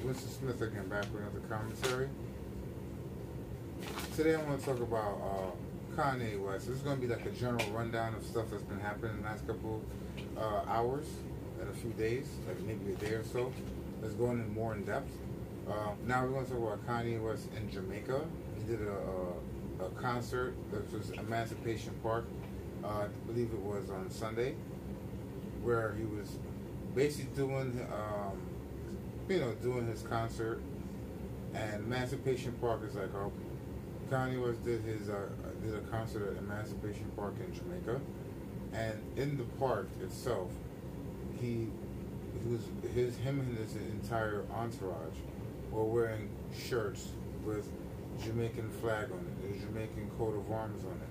Winston Smith again, back with another commentary. Today I'm going to talk about Kanye West. This is going to be like a general rundown of stuff that's been happening in the last couple hours and a few days, like maybe a day or so. Let's go in more in depth. Now we're going to talk about Kanye West in Jamaica. He did a concert that was Emancipation Park. I believe it was on Sunday, where he was basically doing doing his concert. And Emancipation Park is like Kanye West did a concert at Emancipation Park in Jamaica, and in the park itself, him and his entire entourage were wearing shirts with Jamaican flag on it, the Jamaican coat of arms on it.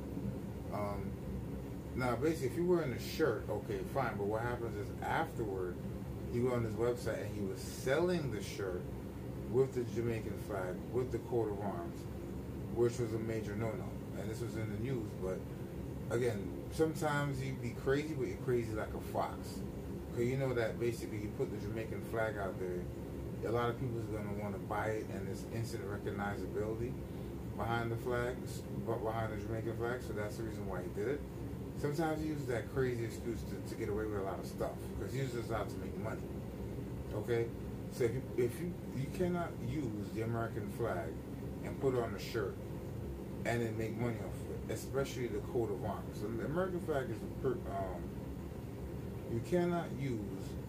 Now, basically, if you're wearing a shirt, okay, fine. But what happens is afterward, he went on his website and he was selling the shirt with the Jamaican flag, with the coat of arms, which was a major no-no. And this was in the news. But again, sometimes you be crazy, but you're crazy like a fox. Because you know that basically you put the Jamaican flag out there, a lot of people is going to want to buy it, and there's instant recognizability behind the flags, behind the Jamaican flag. So that's the reason why he did it. Sometimes he uses that crazy excuse to get away with a lot of stuff, because he uses it out to make money. Okay, so if you cannot use the American flag and put on a shirt and then make money off of it, especially the coat of arms. So the American flag is you cannot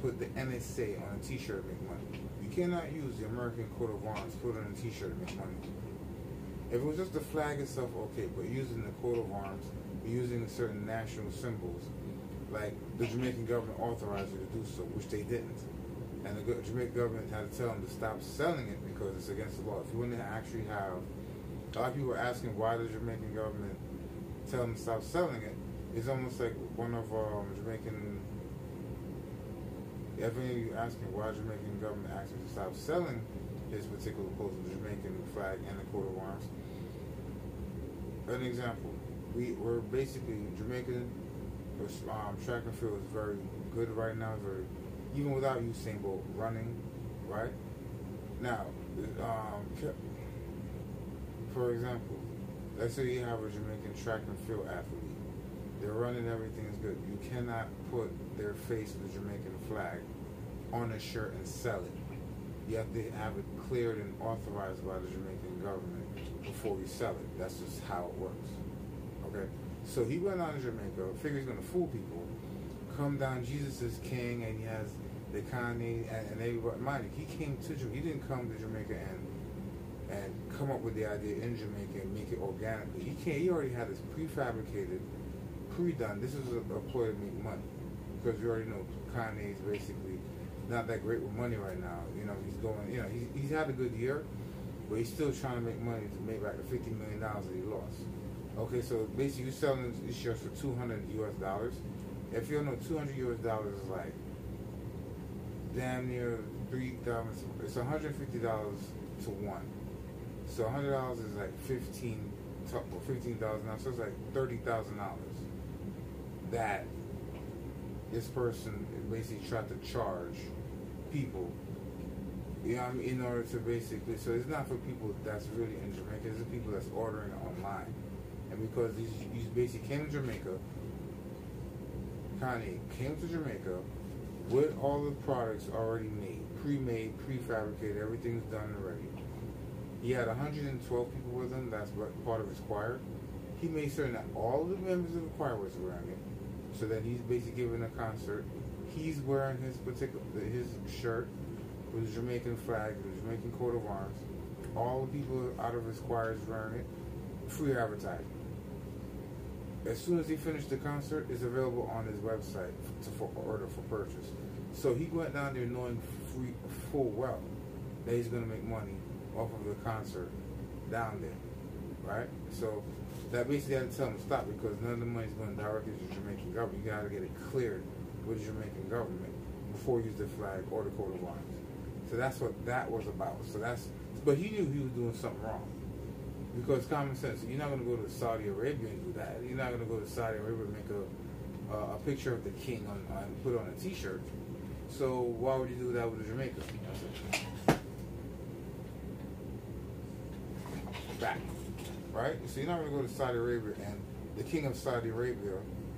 put the NSA on a T-shirt and make money. You cannot use the American coat of arms, put it on a T-shirt and make money. If it was just the flag itself, okay, but using the coat of arms, using certain national symbols, like the Jamaican government authorized you to do so, which they didn't. And the Jamaican government had to tell them to stop selling it because it's against the law. If you want to actually have, a lot of people are asking why the Jamaican government tell them to stop selling it. It's almost like one of Jamaican, if any of you asking why the Jamaican government asked him to stop selling his particular coat, the Jamaican flag and the coat of arms. An example. We're basically Jamaican track and field is very good right now. Very, even without Usain Bolt running, right now. For example, let's say you have a Jamaican track and field athlete. They're running, everything is good. You cannot put their face with the Jamaican flag on a shirt and sell it. You have to have it cleared and authorized by the Jamaican government before you sell it. That's just how it works. Okay, so he went on to Jamaica, figures he's going to fool people, come down, Jesus is king, and he has the Kanye, and everybody, mind you, he came to Jamaica, he didn't come to Jamaica and come up with the idea in Jamaica and make it organically. He already had this prefabricated, pre-done, this is a ploy to make money, because we already know Kanye is basically not that great with money right now. You know, he's going, he's had a good year, but he's still trying to make money to make back the $50 million that he lost. Okay, so basically you're selling these shirts for $200 US. If you don't know, $200 US is like damn near $3,000. It's $150 to one. So $100 is like $15,000 now. So it's like $30,000 that this person basically tried to charge people. You know what I mean? In order to basically, so it's not for people that's really in Jamaica. It's the people that's ordering it online. And because he's basically came to Jamaica, Kanye came to Jamaica with all the products already made, pre-made, prefabricated, everything's done already. He had 112 people with him, that's part of his choir. He made certain that all the members of the choir was wearing it, so that he's basically giving a concert. He's wearing his shirt with the Jamaican flag, the Jamaican coat of arms. All the people out of his choir is wearing it. Free advertising. As soon as he finished the concert, it's available on his website for order for purchase. So he went down there knowing full well that he's going to make money off of the concert down there, right? So that basically had to tell him to stop, because none of the money is going directly to the Jamaican government. You got to get it cleared with the Jamaican government before you use the flag or the coat of arms. So that's what that was about. But he knew he was doing something wrong. Because common sense, you're not going to go to Saudi Arabia and do that. You're not going to go to Saudi Arabia and make a picture of the king and put on a T-shirt. So why would you do that with a Jamaican? back, right? So you're not going to go to Saudi Arabia and the king of Saudi Arabia,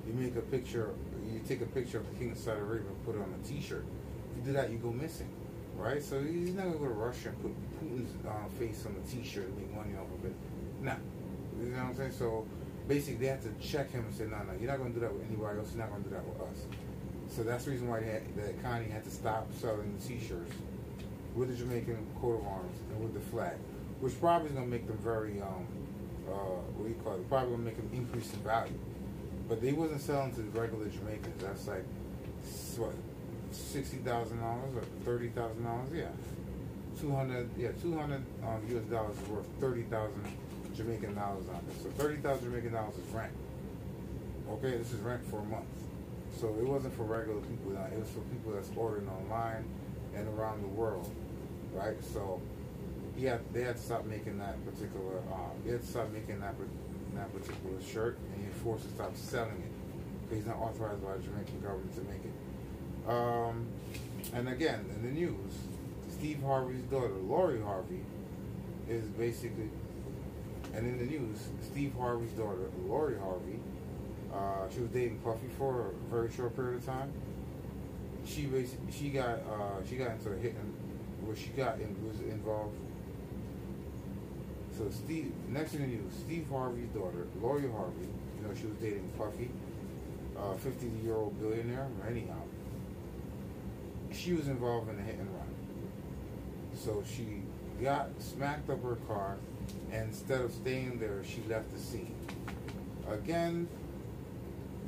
you make a picture, you take a picture of the king of Saudi Arabia and put it on a t-shirt. If you do that, you go missing, right? So he's not going to go to Russia and put Putin's face on a t-shirt and make money off of it. Nah. You know what I'm saying? So basically they have to check him and say, no, you're not going to do that with anybody else, you're not going to do that with us. So that's the reason why the economy had to stop selling the t-shirts with the Jamaican coat of arms and with the flag, which probably is going to make them very, what do you call it? Probably going to make them increase in value. But they wasn't selling to the regular Jamaicans. That's like, what, $60,000 or $30,000? Yeah. 200 US dollars is worth 30,000 Jamaican dollars on it. So 30,000 Jamaican dollars is rent. Okay, this is rent for a month. So it wasn't for regular people. It was for people that's ordering online and around the world, right? So yeah, they had to stop making that particular. They had to stop making that particular shirt, and you're forced to stop selling it because he's not authorized by the Jamaican government to make it. And again, in the news, Steve Harvey's daughter, Lori Harvey, is basically. And in the news, Steve Harvey's daughter, Lori Harvey, she was dating Puffy for a very short period of time. She got into a hit and where was involved. So next in the news, Steve Harvey's daughter, Lori Harvey, she was dating Puffy, 50-year-old billionaire. Anyhow, she was involved in a hit and run. So she got smacked up her car, and instead of staying there, she left the scene. Again,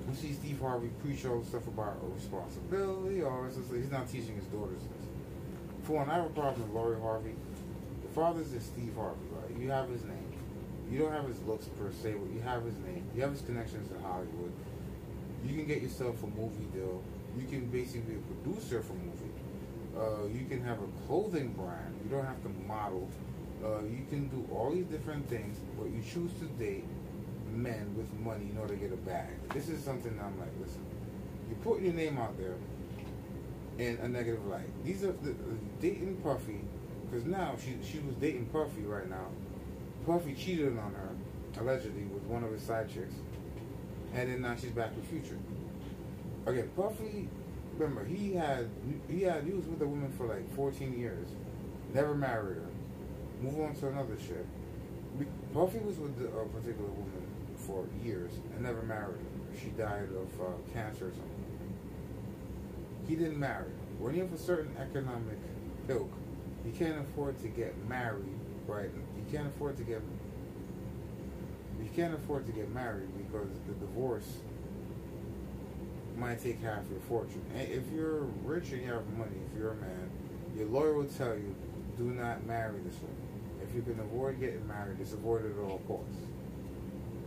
you see Steve Harvey preach all the stuff about responsibility, he's not teaching his daughters this. For one, I have a problem with Lori Harvey. The father's is Steve Harvey, right? You have his name. You don't have his looks per se, but you have his name. You have his connections to Hollywood. You can get yourself a movie deal. You can basically be a producer for a movie. You can have a clothing brand. You don't have to model. You can do all these different things, but you choose to date men with money in order to get a bag. This is something that I'm like, listen, you put your name out there in a negative light. These are dating Puffy, because now she was dating Puffy right now. Puffy cheated on her, allegedly, with one of his side chicks, and then now she's back with Future. Again, Puffy, remember, he was with a woman for like 14 years, never married her, move on to another shit. Puffy was with a particular woman for years and never married her. She died of cancer or something. He didn't marry her. When you have a certain economic ilk, you can't afford to get married, right? You can't afford to get married because the divorce might take half your fortune. And if you're rich and you have money, if you're a man, your lawyer will tell you, do not marry this woman. If you can avoid getting married, just avoid it at all costs.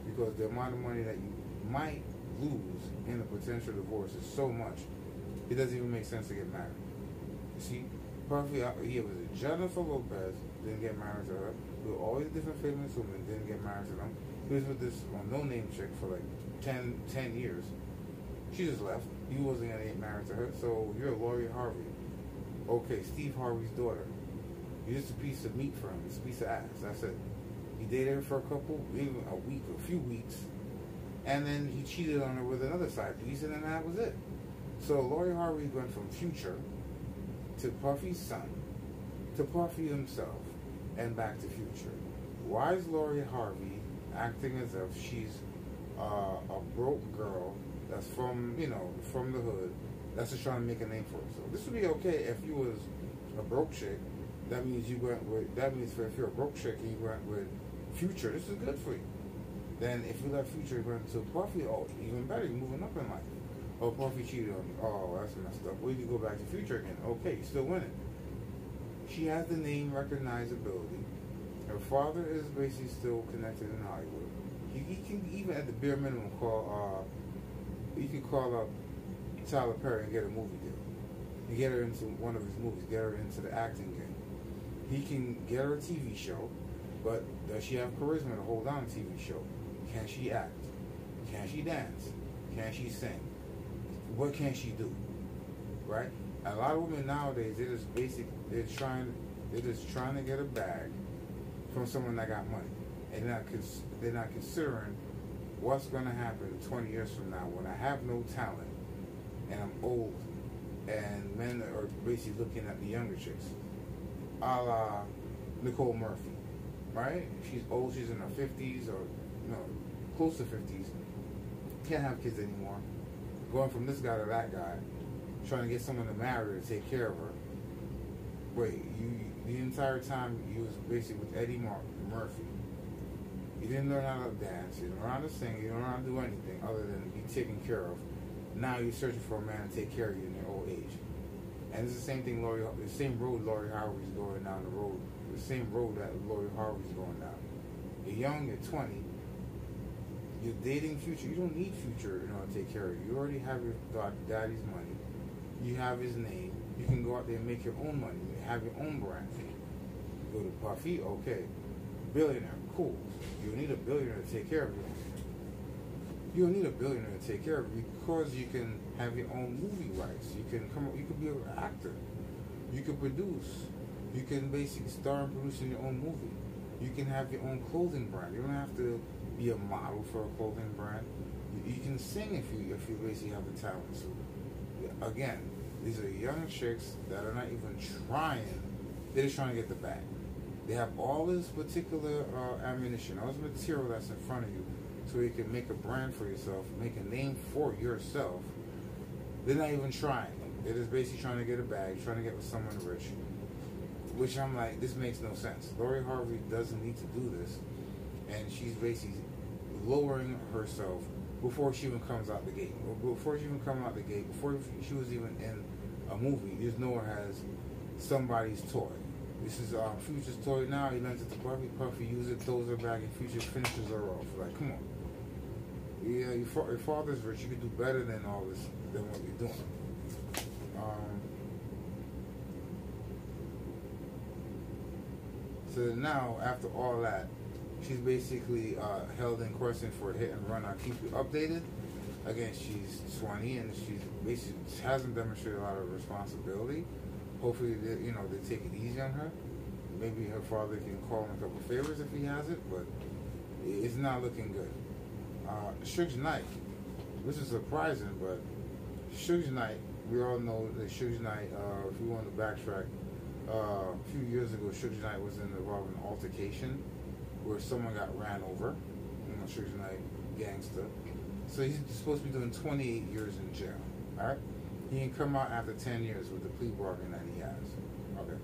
Because the amount of money that you might lose in a potential divorce is so much, it doesn't even make sense to get married. You see, Puffy, he was a Jennifer Lopez, didn't get married to her. With all these different famous women, didn't get married to them. He was with this no-name chick for like 10 years. She just left. He wasn't going to get married to her. So you're Lori Harvey. Okay, Steve Harvey's daughter. You're just a piece of meat for him. Just a piece of ass. That's it. He dated her for a few weeks, and then he cheated on her with another side piece, and then that was it. So Lori Harvey went from Future to Puffy's son to Puffy himself and back to Future. Why is Lori Harvey acting as if she's a broke girl that's from the hood that's just trying to make a name for herself? This would be okay if you was a broke chick. That means if you're a broke chick and you went with Future, this is good for you. Then if you left Future and went to Puffy, oh, even better, you're moving up in life. Oh, Puffy cheated on you. Oh, that's messed up. Well, you can go back to Future again. Okay, you're still winning. She has the name recognizability. Her father is basically still connected in Hollywood. He can even at the bare minimum call up Tyler Perry and get a movie deal. And get her into one of his movies, get her into the acting game. He can get her a TV show, but does she have charisma to hold on a TV show? Can she act? Can she dance? Can she sing? What can she do? Right? A lot of women nowadays, they're just trying to get a bag from someone that got money. and they're not considering what's going to happen 20 years from now when I have no talent and I'm old, and men are basically looking at the younger chicks, a la Nicole Murphy, right? She's old, she's in her 50s or close to 50s, can't have kids anymore, going from this guy to that guy, trying to get someone to marry her to take care of her. Wait, the entire time you was basically with Eddie Murphy. You didn't learn how to dance, you didn't learn how to sing, you didn't learn how to do anything other than be taken care of. Now you're searching for a man to take care of you in your old age. And it's the same thing, the same road Lori Harvey's going down the same road that Lori Harvey's going down. You're young, you're 20, you're dating Future. You don't need Future in order to take care of you. You already have your daddy's money. You have his name. You can go out there and make your own money. You have your own brand. Go to Puffy, okay. Billionaire, cool. You don't need a billionaire to take care of you. You don't need a billionaire to take care of you because you can have your own movie rights. You can you could be an actor. You can produce. You can basically star and produce in your own movie. You can have your own clothing brand. You don't have to be a model for a clothing brand. You can sing if you basically have the talent. So again, these are young chicks that are not even trying. They're just trying to get the bag. They have all this particular ammunition, all this material that's in front of you, so you can make a brand for yourself, make a name for yourself. They're not even trying. They're just basically trying to get a bag, trying to get with someone rich. Which I'm like, this makes no sense. Lori Harvey doesn't need to do this, and she's basically lowering herself before she even comes out the gate. Before she even comes out the gate, before she was even in a movie, you just know her as somebody's toy. This is Future's toy now. He lends it to Puffy. Puffy uses it, throws her back, and Future finishes her off. Like, come on. Yeah, your father's rich. You could do better than all this, than what you're doing. So now, after all that, she's basically held in question for a hit and run. I'll keep you updated. Again, she's 20 and she's basically hasn't demonstrated a lot of responsibility. Hopefully, they take it easy on her. Maybe her father can call him a couple favors if he has it, but it's not looking good. Suge Knight, which is surprising, but Suge Knight, we all know that Suge Knight, if we want to backtrack, a few years ago, Suge Knight was involved in an altercation where someone got ran over. Suge Knight, gangster. So he's supposed to be doing 28 years in jail. All right? He can come out after 10 years with the plea bargain that he has. Okay.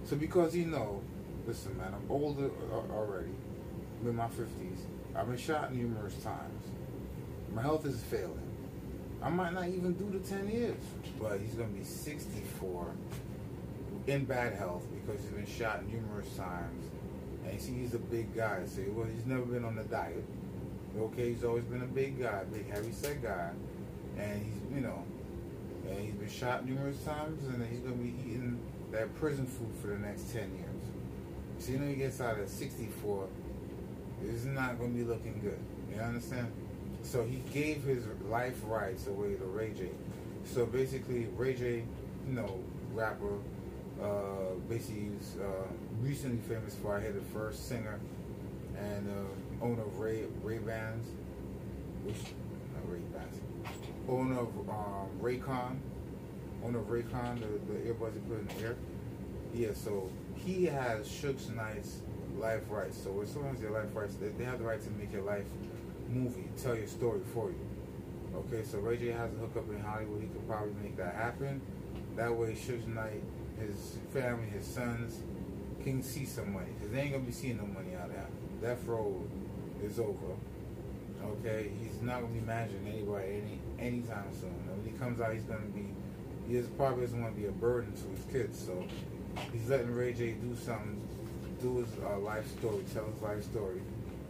So because listen, man, I'm older already. I'm in my 50s. I've been shot numerous times. My health is failing. I might not even do the 10 years. But he's going to be 64 in bad health because he's been shot numerous times. And you see, he's a big guy. So he's never been on a diet. Okay, he's always been a big guy, big heavy-set guy. And he's, and he's been shot numerous times, and then he's going to be eating that prison food for the next 10 years. So he gets out at 64, it's not going to be looking good. You understand? So he gave his life rights away to Ray J. So basically, Ray J, rapper, basically he's recently famous for, I heard, the first singer and owner of Ray-Bans, owner of Raycon, the earbuds he put in the ear. Yeah, so he has Suge Knight's life rights. So as soon as your life rights, they have the right to make your life movie, tell your story for you. Okay, so Ray J has a hookup in Hollywood. He could probably make that happen. That way, Suge Knight, his family, his sons, can see some money. Because they ain't going to be seeing no money out of that. Death row is over. Okay, he's not going to be managing anybody anytime soon. And when he comes out, he probably doesn't want to be a burden to his kids. So he's letting Ray J do something, do his life story, tell his life story.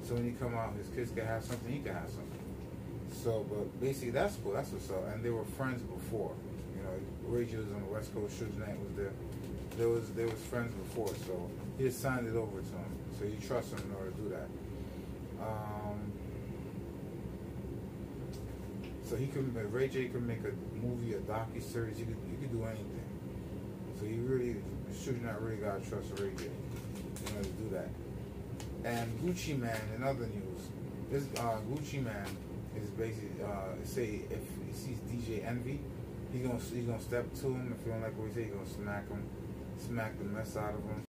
So when he come out, his kids can have something, he can have something. So, but basically, that's cool. That's what's up. And they were friends before. Ray J was on the West Coast. Suge Knight was there. They was friends before. So he just signed it over to him. So you trust him in order to do that. So Ray J could make a movie, a docu-series. You could do anything. So Suge Knight really gotta trust Ray J to do that. And Gucci Man, in other news, this Gucci Man is basically say if he sees DJ Envy, he's gonna step to him. If he don't like what he say, he's gonna smack the mess out of him.